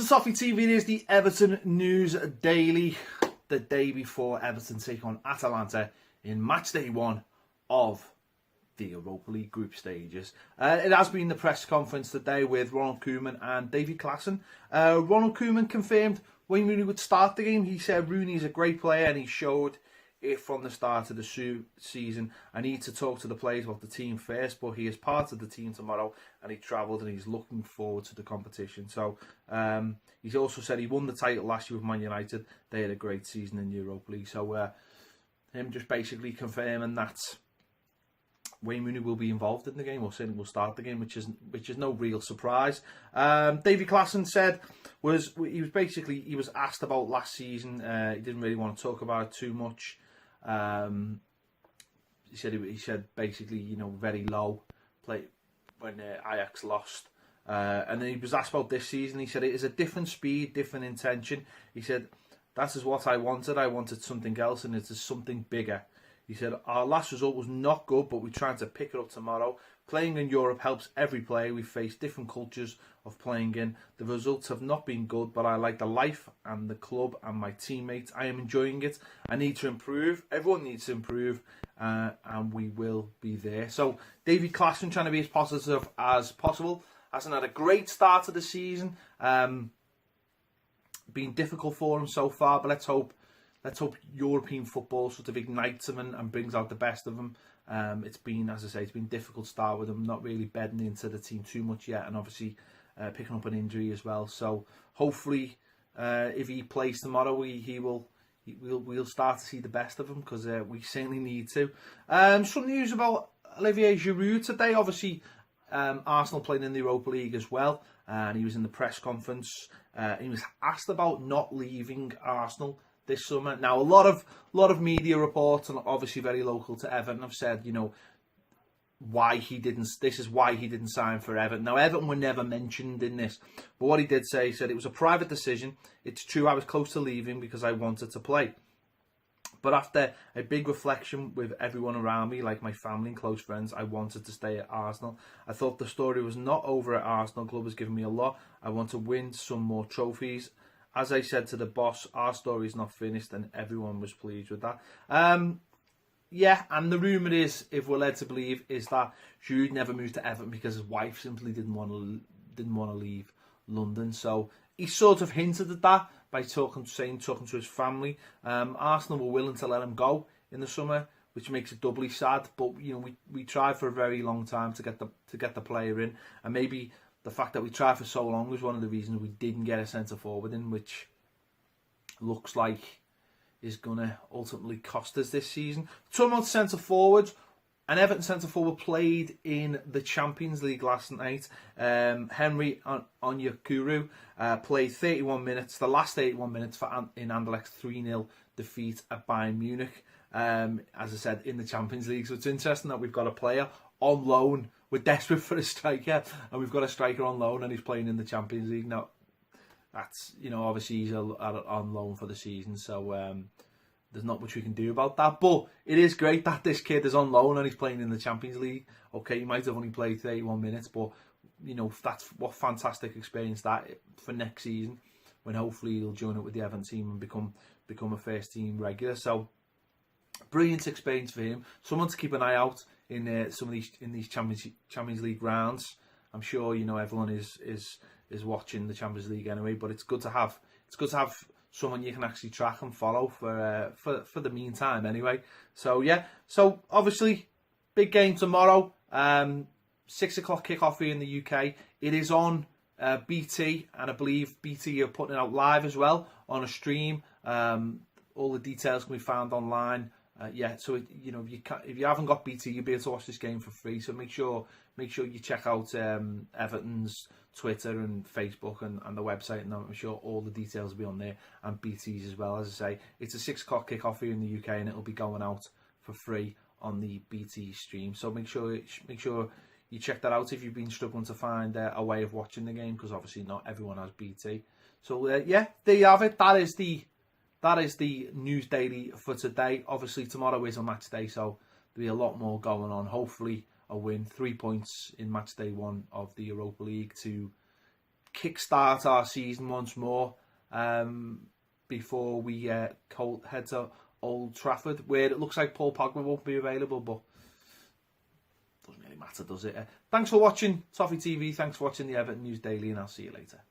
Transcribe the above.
to Toffee TV. It is the Everton News Daily. The day before Everton take on Atalanta in match day 1 of the Europa League group stages. It has been the press conference today with Ronald Koeman and David Klaassen. Ronald Koeman confirmed Wayne Rooney would start the game. He said Rooney is a great player and he showed it from the start of the season. I need to talk to the players about the team first, but he is part of the team tomorrow and he travelled and he's looking forward to the competition. So he's also said he won the title last year with Man United. They had a great season in the Europa League. So him just basically confirming that Wayne Rooney will be involved in the game, or certainly will start the game, which is no real surprise. David Klaassen said he was asked about last season. He didn't really want to talk about it too much. He said basically very low play when Ajax lost. And then he was asked about this season. He said it is a different speed, different intention. He said that is what I wanted. I wanted something else, and it is something bigger. He said, our last result was not good, but we're trying to pick it up tomorrow. Playing in Europe helps every player. We face different cultures of playing in. The results have not been good, but I like the life and the club and my teammates. I am enjoying it. I need to improve. Everyone needs to improve, and we will be there. So David Klaassen trying to be as positive as possible. Hasn't had a great start to the season. Been difficult for him so far, but let's hope European football sort of ignites him and brings out the best of him. It's been, as I say, it's been a difficult start with him, not really bedding into the team too much yet, and obviously picking up an injury as well. So hopefully, if he plays tomorrow, we'll start to see the best of him, because we certainly need to. Some news about Olivier Giroud today. Obviously, Arsenal playing in the Europa League as well, and he was in the press conference. He was asked about not leaving Arsenal this summer. Now, a lot of media reports, and obviously very local to Everton, have said, why he didn't. This is why he didn't sign for Everton. Now, Everton were never mentioned in this, but what he did say, he said it was a private decision. It's true, I was close to leaving because I wanted to play, but after a big reflection with everyone around me, like my family and close friends, I wanted to stay at Arsenal. I thought the story was not over at Arsenal. Club has given me a lot. I want to win some more trophies. As I said to the boss, our story is not finished, and everyone was pleased with that. Yeah, and the rumour is, if we're led to believe, is that Giroud never moved to Everton because his wife simply didn't want to leave London. So he sort of hinted at that by talking to his family. Arsenal were willing to let him go in the summer, which makes it doubly sad. But we tried for a very long time to get the player in, and maybe the fact that we tried for so long was one of the reasons we didn't get a centre forward in, which looks like is going to ultimately cost us this season. Talking about centre forwards, an Everton centre forward played in the Champions League last night. Henry Onyekuru played 31 minutes, the last 81 minutes in Anderlecht's 3-0 defeat at Bayern Munich. As I said, in the Champions League. So it's interesting that we've got a player on loan. We're desperate for a striker, and we've got a striker on loan, and he's playing in the Champions League. Now, that's, obviously he's on loan for the season, so there's not much we can do about that. But it is great that this kid is on loan and he's playing in the Champions League. Okay, he might have only played 31 minutes, but, that's what fantastic experience that for next season, when hopefully he'll join up with the Everton team and become a first team regular. So, brilliant experience for him. Someone to keep an eye out in these Champions League rounds. I'm sure everyone is watching the Champions League anyway, but it's good to have someone you can actually track and follow for the meantime anyway. So yeah, so obviously big game tomorrow. 6 o'clock kickoff here in the UK. It is on BT, and I believe BT are putting it out live as well on a stream. All the details can be found online. So if you haven't got BT, you'll be able to watch this game for free. So make sure you check out Everton's Twitter and Facebook and the website, and I'm sure all the details will be on there, and BT's as well. As I say, it's a 6 o'clock kickoff here in the UK, and it'll be going out for free on the BT stream. So make sure you check that out if you've been struggling to find a way of watching the game, because obviously not everyone has BT. So there you have it. That is the news daily for today. Obviously tomorrow is a match day, so there'll be a lot more going on. Hopefully a win, 3 points in match day 1 of the Europa League to kickstart our season once more before we head to Old Trafford, where it looks like Paul Pogba won't be available, but doesn't really matter, does it? Thanks for watching Toffee TV. Thanks for watching the Everton News Daily, and I'll see you later.